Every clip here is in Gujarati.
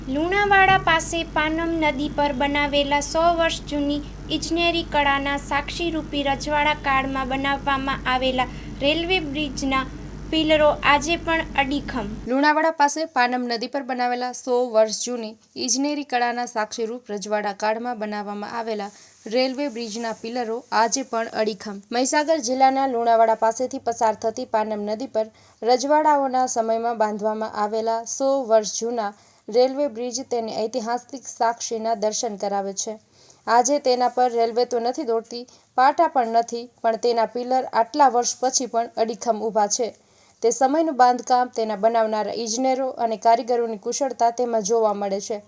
લુણાવાડા પાસે પાનમ નદી પર બનાવેલા 100 વર્ષ જૂની ઇજનેરી કળાના સાક્ષીરૂપી રજવાડા કાળમાં બનાવવામાં આવેલા રેલવે બ્રિજના પિલરો આજે પણ અડીખમ. લુણાવાડા પાસે પાનમ નદી પર બનાવેલા 100 વર્ષ જૂની ઇજનેરી કળાના સાક્ષીરૂપ રજવાડા કાળમાં બનાવવામાં આવેલા રેલવે બ્રિજના પિલરો આજે પણ અડીખમ. મહીસાગર જિલ્લાના લુણાવાડા પાસેથી પસાર થતી પાનમ નદી પર રજવાડાઓના સમયમાં બાંધવામાં આવેલા 100 વર્ષ જૂના રેલવે બ્રિજ તેની ઐતિહાસિક સાક્ષીના દર્શન કરાવે છે. આજે તેના પર રેલવે તો નથી દોડતી, પાટા પણ નથી, પણ તેના પિલર આટલા વર્ષ પછી પણ અડીખમ ઊભા છે. તે સમયનું બાંધકામ, તેના બનાવનારા ઇજનેરો અને કારીગરોની કુશળતા તેમાં જોવા મળે છે.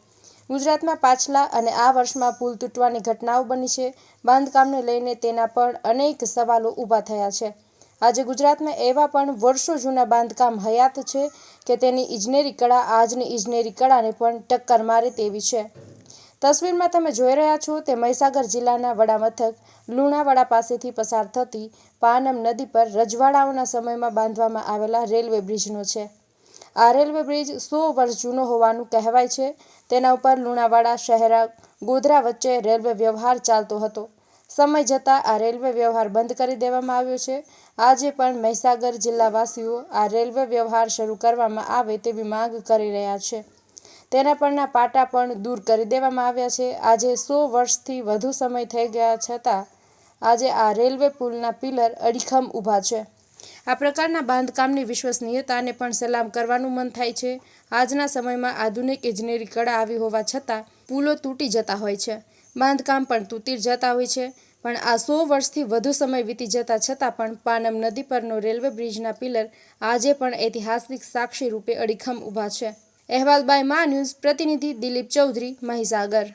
ગુજરાતમાં પાછલા અને આ વર્ષમાં પુલ તૂટવાની ઘટનાઓ બની છે. બાંધકામને લઈને તેના પણ અનેક સવાલો ઊભા થયા છે. આજે ગુજરાતમાં એવા પણ વર્ષો જૂના બાંધકામ હયાત છે કે તેની ઇજનેરી કળા આજની ઇજનેરી કળાને પણ ટક્કર મારે તેવી છે. તસવીરમાં તમે જોઈ રહ્યા છો તે મહીસાગર જિલ્લાના વડામથક લુણાવાડા પાસેથી પસાર થતી પાનમ નદી પર રજવાડાઓના સમયમાં બાંધવામાં આવેલા રેલવે બ્રિજનો છે. આ રેલવે બ્રિજ 100 વર્ષ જૂનો હોવાનું કહેવાય છે. તેના ઉપર લુણાવાડા શહેર ગોધરા વચ્ચે રેલવે વ્યવહાર ચાલતો હતો. સમય જતાં આ રેલવે વ્યવહાર બંધ કરી દેવામાં આવ્યો છે. આજે પણ મહીસાગર જિલ્લાવાસીઓ આ રેલવે વ્યવહાર શરૂ કરવામાં આવે તેવી માંગ કરી રહ્યા છે. તેના પરના પાટા પણ દૂર કરી દેવામાં આવ્યા છે. આજે 100 વર્ષથી વધુ સમય થઈ ગયા છતાં આજે આ રેલવે પુલના પિલર અડીખમ ઊભા છે. આ પ્રકારના બાંધકામની વિશ્વસનીયતાને પણ સલામ કરવાનું મન થાય છે. આજના સમયમાં આધુનિક ઇજનેરી કળા આવી હોવા છતાં પુલો તૂટી જતા હોય છે, બાંધકામ પણ તૂટી જતા હોય છે. પણ આ 100 વર્ષથી વધુ સમય વીતી જતા છતાં પણ પાનમ નદી પરનો રેલવે બ્રિજના પિલર આજે પણ ઐતિહાસિક સાક્ષી રૂપે અડીખમ ઊભા છે. અહેવાલ બાય મા ન્યૂઝ, પ્રતિનિધિ દિલીપ ચૌધરી, મહીસાગર.